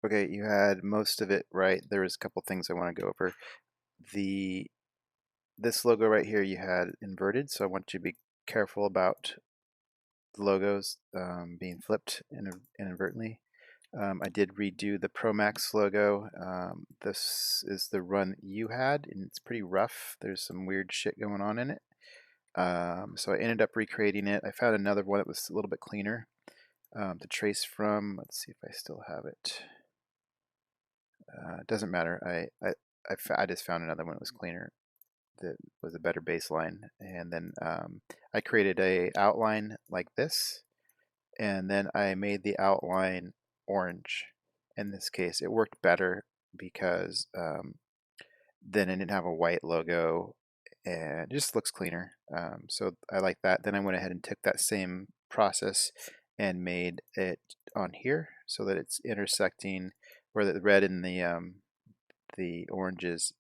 Okay, you had most of it right. There was a couple things I want to go over. The This logo right here you had inverted, so I want you to be careful about the logos being flipped inadvertently. I did redo the Pro Max logo. This is the run you had, and it's pretty rough. There's some weird shit going on in it. So I ended up recreating it. I found another one that was a little bit cleaner to trace from. Let's see if I still have it. It doesn't matter. I just found another one that was cleaner, that was a better baseline, and then I created a outline like this, and then I made the outline orange. In this case, it worked better because then I didn't have a white logo, and it just looks cleaner. So I like that. Then I went ahead and took that same process and made it on here so that it's intersecting where the red and the orange is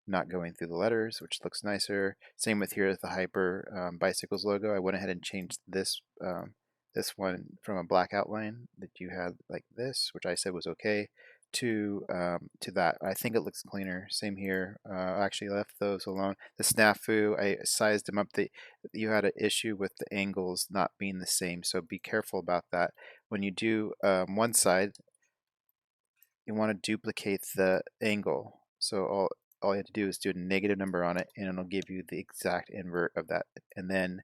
not going through the letters, which looks nicer. Same with here with the Hyper Bicycles logo. I went ahead and changed this one from a black outline that you had like this, which I said was okay, to that. I think it looks cleaner. Same here. I actually left those alone. The snafu, I sized them up. You had an issue with the angles not being the same, so be careful about that. When you do one side, you want to duplicate the angle. So all you have to do is do a negative number on it, and it'll give you the exact invert of that. And then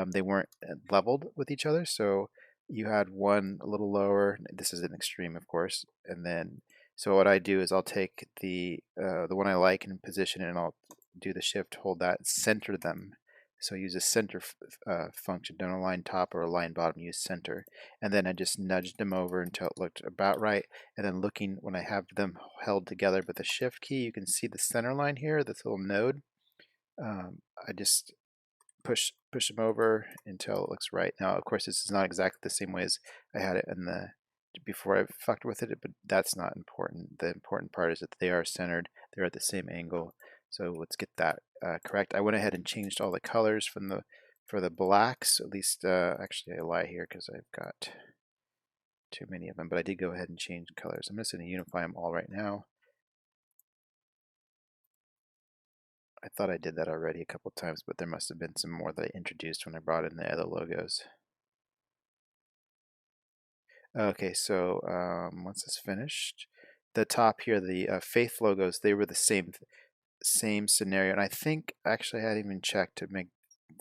they weren't leveled with each other, so you had one a little lower. This is an extreme, of course. And then, so what I do is I'll take the one I like and position it, and I'll do the shift, hold that, center them. So use a center function. Don't align top or align bottom. Use center, and then I just nudged them over until it looked about right. And then looking when I have them held together with the shift key, you can see the center line here, this little node. I just push them over until it looks right. Now, of course, this is not exactly the same way as I had it in the before I fucked with it, but that's not important. The important part is that they are centered, they're at the same angle. So let's get that correct. I went ahead and changed all the colors from the for the blacks. At least, actually, I lie here because I've got too many of them, but I did go ahead and change colors. I'm just going to unify them all right now. I thought I did that already a couple times, but there must have been some more that I introduced when I brought in the other logos. Okay, so once it's finished, the top here, the Faith logos, they were the same scenario, and I think actually I hadn't even checked to make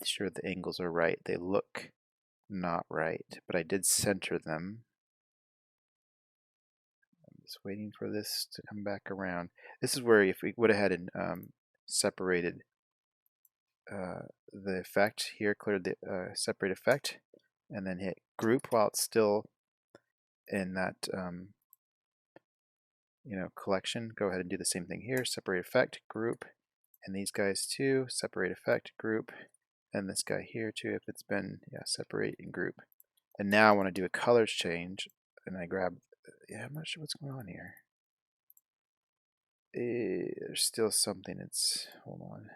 sure the angles are right. They look not right, but I did center them. I'm just waiting for this to come back around. This is where if we would have had an separated the effect here, cleared the separate effect, and then hit group while it's still in that collection. Go ahead and do the same thing here. Separate effect, group, and these guys too. Separate effect, group, and this guy here too. If it's been separate and group. And now I want to do a colors change, and I grab. I'm not sure what's going on here. There's still something. Hold on.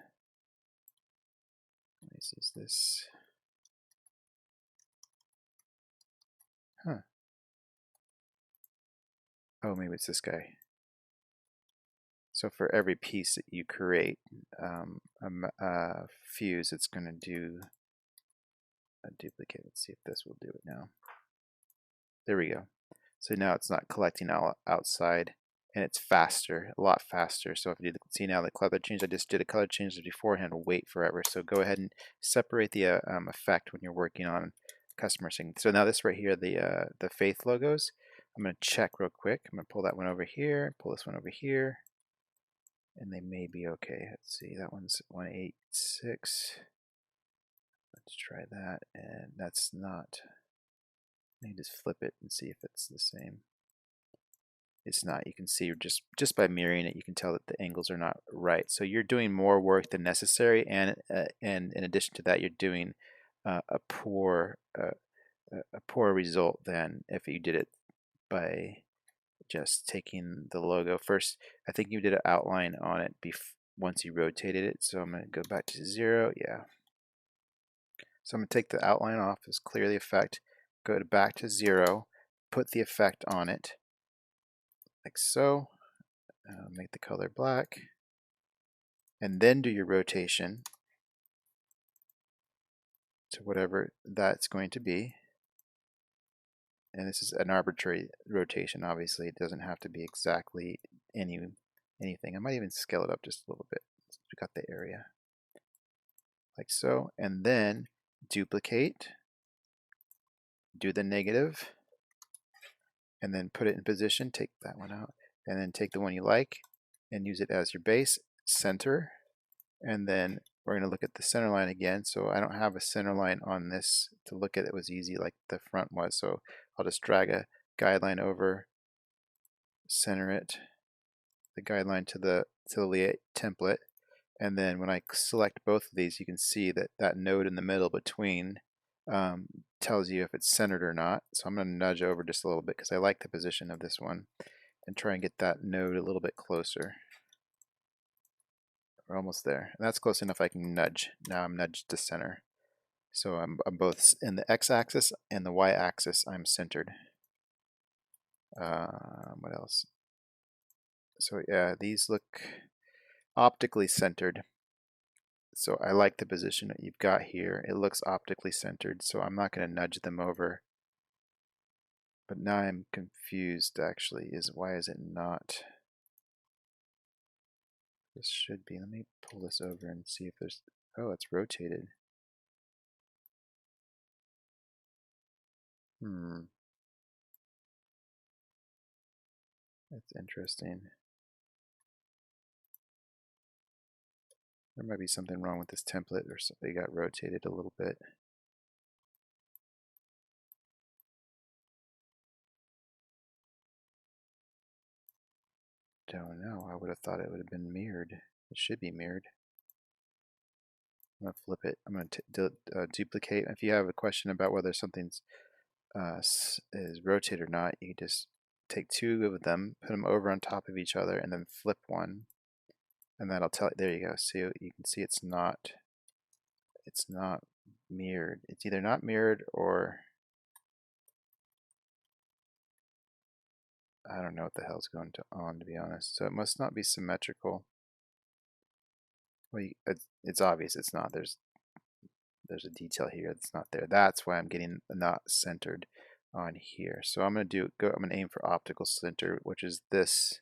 Is this? Huh. Oh, maybe it's this guy. So for every piece that you create, a fuse, it's going to do a duplicate. Let's see if this will do it now. There we go. So now it's not collecting outside, and it's faster, a lot faster. So if you see now the color change, I just did a color change beforehand, wait forever. So go ahead and separate the effect when you're working on customer signature. So now this right here, the Faith logos, I'm going to check real quick. I'm going to pull that one over here, pull this one over here, and they may be okay. Let's see, that one's 186. Let's try that, and that's not. Let me just flip it and see if it's the same. It's not. You can see just by mirroring it, you can tell that the angles are not right. So you're doing more work than necessary, and in addition to that, you're doing a poor result than if you did it by just taking the logo first. I think you did an outline on it once you rotated it. So I'm going to go back to 0. Yeah. So I'm going to take the outline off, just clear the effect, go back to 0, put the effect on it like so. Make the color black, and then do your rotation to whatever that's going to be. And this is an arbitrary rotation, obviously. It doesn't have to be exactly anything. I might even scale it up just a little bit. We got the area. Like so. And then duplicate, do the negative, and then put it in position. Take that one out. And then take the one you like and use it as your base, center. And then we're going to look at the center line again. So I don't have a center line on this to look at. It was easy like the front was. So I'll just drag a guideline over, center it, the guideline to the Leatt template. And then when I select both of these, you can see that that node in the middle between tells you if it's centered or not. So I'm going to nudge over just a little bit because I like the position of this one and try and get that node a little bit closer. We're almost there. And that's close enough I can nudge. Now I'm nudged to center. So I'm both in the x-axis and the y-axis I'm centered. What else? So yeah, these look optically centered. So I like the position that you've got here. It looks optically centered, so I'm not going to nudge them over. But now I'm confused actually. Why is it not? This should be. Let me pull this over and see if there's, oh, it's rotated. That's interesting. There might be something wrong with this template, or something got rotated a little bit. Don't know. I would have thought it would have been mirrored. It should be mirrored. I'm going to flip it. I'm going to duplicate. If you have a question about whether something's is rotated or not, you can just take two of them, put them over on top of each other, and then flip one. And that'll tell you. There you go. See, you can see it's not mirrored. It's either not mirrored or I don't know what the hell's going on, to be honest. So it must not be symmetrical. Well, it's obvious it's not. There's a detail here that's not there. That's why I'm getting not centered on here. So I'm going to I'm going to aim for optical center, which is this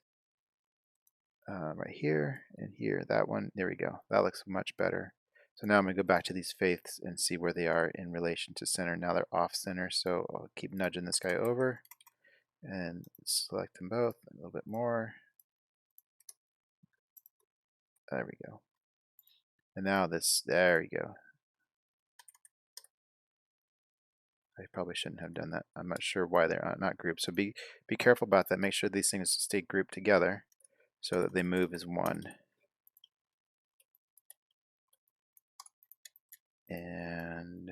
right here and here. That one. There we go. That looks much better. So now I'm going to go back to these faiths and see where they are in relation to center. Now they're off center, so I'll keep nudging this guy over and select them both a little bit more. There we go. And now there we go. I probably shouldn't have done that. I'm not sure why they're not grouped. So be careful about that. Make sure these things stay grouped together so that they move as one. And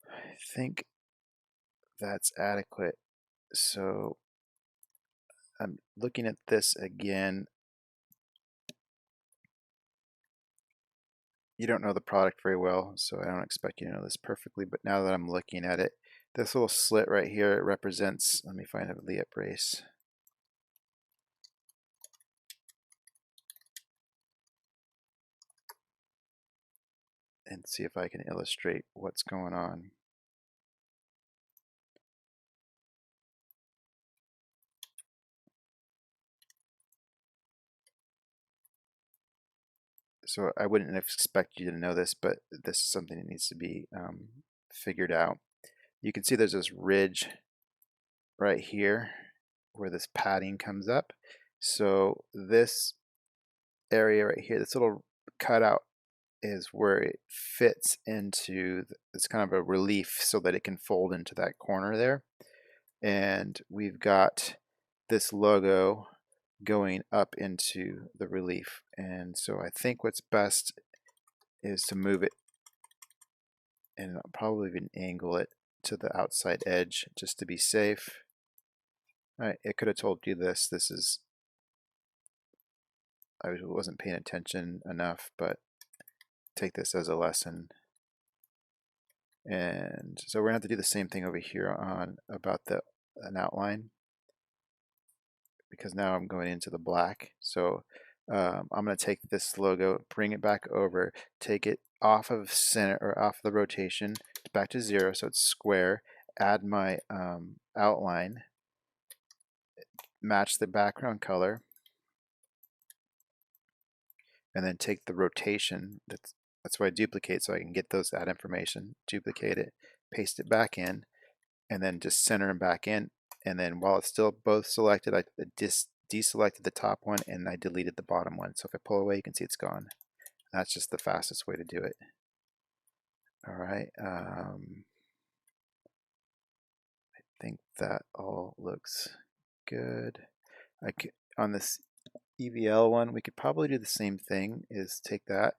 I think that's adequate. So I'm looking at this again. You don't know the product very well, so I don't expect you to know this perfectly, but now that I'm looking at it, this little slit right here, it represents, let me find a Leatt brace. And see if I can illustrate what's going on. So I wouldn't expect you to know this, but this is something that needs to be figured out. You can see there's this ridge right here where this padding comes up. So this area right here, this little cutout is where it fits into, it's kind of a relief so that it can fold into that corner there. And we've got this logo going up into the relief. And so I think what's best is to move it and I'll probably even angle it to the outside edge just to be safe. It could have told you this. I wasn't paying attention enough, but take this as a lesson. And so we're gonna have to do the same thing over here on about an outline, because now I'm going into the black. So I'm going to take this logo, bring it back over, take it off of center or off the rotation back to 0, so it's square. Add my outline, match the background color, and then take the rotation. That's why I duplicate, so I can get that information. Duplicate it, paste it back in, and then just center them back in. And then while it's still both selected, I deselected the top one and I deleted the bottom one. So if I pull away, you can see it's gone. That's just the fastest way to do it. All right. I think that all looks good. On this EVL one, we could probably do the same thing, is take that,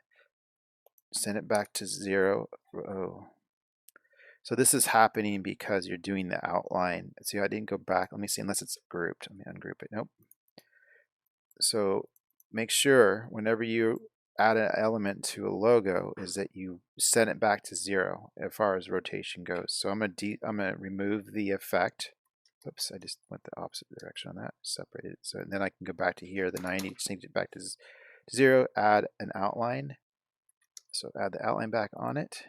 send it back to 0. Oh. So this is happening because you're doing the outline. See, I didn't go back. Let me see, unless it's grouped. Let me ungroup it. Nope. So make sure whenever you add an element to a logo is that you set it back to 0 as far as rotation goes. So I'm gonna remove the effect. Oops, I just went the opposite direction on that. Separated it. So then I can go back to here, the 90, change it back to 0, add an outline. So add the outline back on it.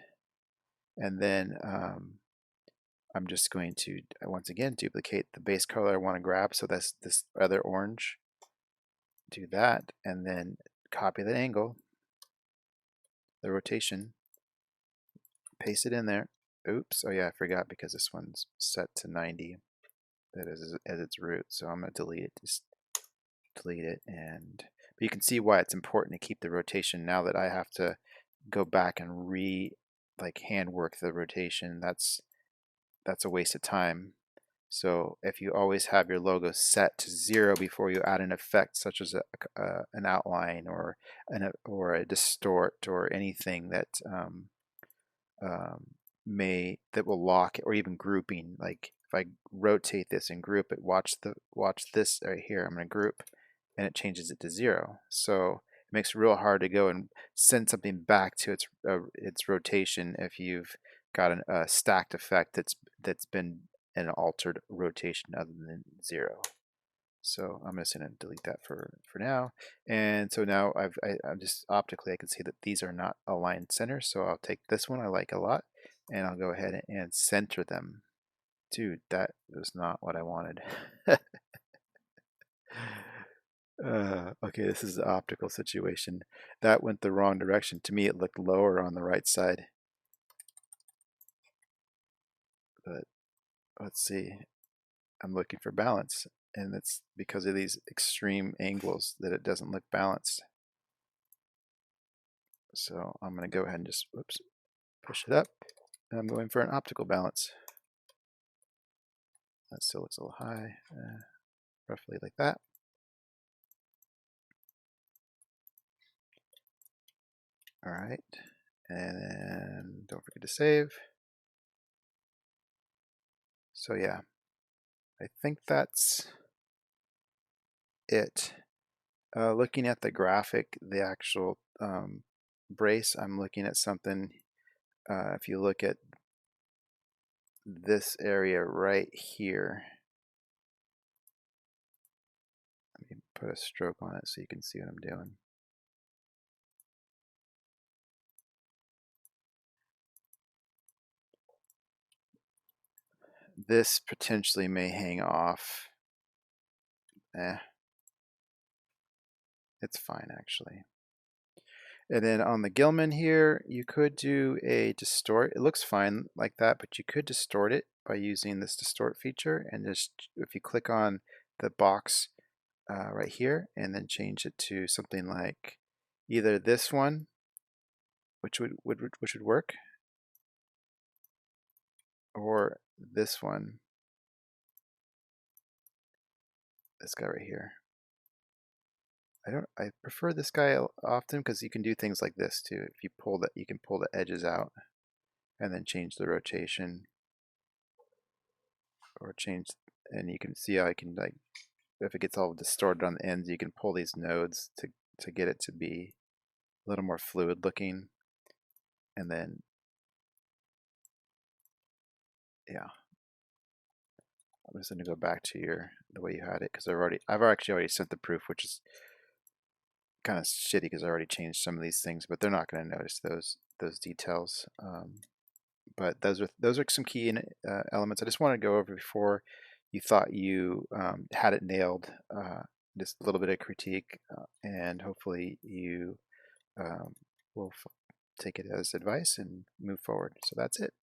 And then I'm just going to, once again, duplicate the base color I want to grab. So that's this other orange. Do that, and then copy that angle, the rotation, paste it in there. Oops, oh yeah, I forgot, because this one's set to 90. That is as its root. So I'm going to delete it. Just delete it, but you can see why it's important to keep the rotation. Now that I have to go back and hand work the rotation, that's a waste of time. So if you always have your logo set to 0 before you add an effect, such as an outline or a distort or anything that that will lock it, or even grouping. Like if I rotate this and group it, watch this right here. I'm going to group, and it changes it to 0. So it makes it real hard to go and send something back to its rotation if you've got a stacked effect that's been an altered rotation other than 0. So I'm just going to delete that for now. And so now I'm just optically, I can see that these are not aligned center. So I'll take this one I like a lot, and I'll go ahead and center them. Dude, that was not what I wanted. Okay, this is the optical situation. That went the wrong direction. To me, it looked lower on the right side. But let's see. I'm looking for balance, and it's because of these extreme angles that it doesn't look balanced. So I'm going to go ahead and just, whoops, push it up, and I'm going for an optical balance. That still looks a little high, roughly like that. All right, and then don't forget to save. So yeah, I think that's it. Looking at the graphic, the actual brace, I'm looking at something. If you look at this area right here, let me put a stroke on it so you can see what I'm doing. This potentially may hang off. It's fine actually. And then on the Gilman here, you could do a distort. It looks fine like that, but you could distort it by using this distort feature. And just if you click on the box right here, and then change it to something like either this one, which would work, or this one, this guy right here. I prefer this guy often because you can do things like this too. If you pull that, you can pull the edges out and then change the rotation, or change, and you can see how I can, like, if it gets all distorted on the ends, you can pull these nodes to get it to be a little more fluid looking. And then Yeah, I'm just going to go back to the way you had it because I've actually already sent the proof, which is kind of shitty because I already changed some of these things, but they're not going to notice those details. But those are some key elements I just want to go over before you thought you had it nailed. Just a little bit of critique, and hopefully you um, will take it as advice and move forward. So that's it.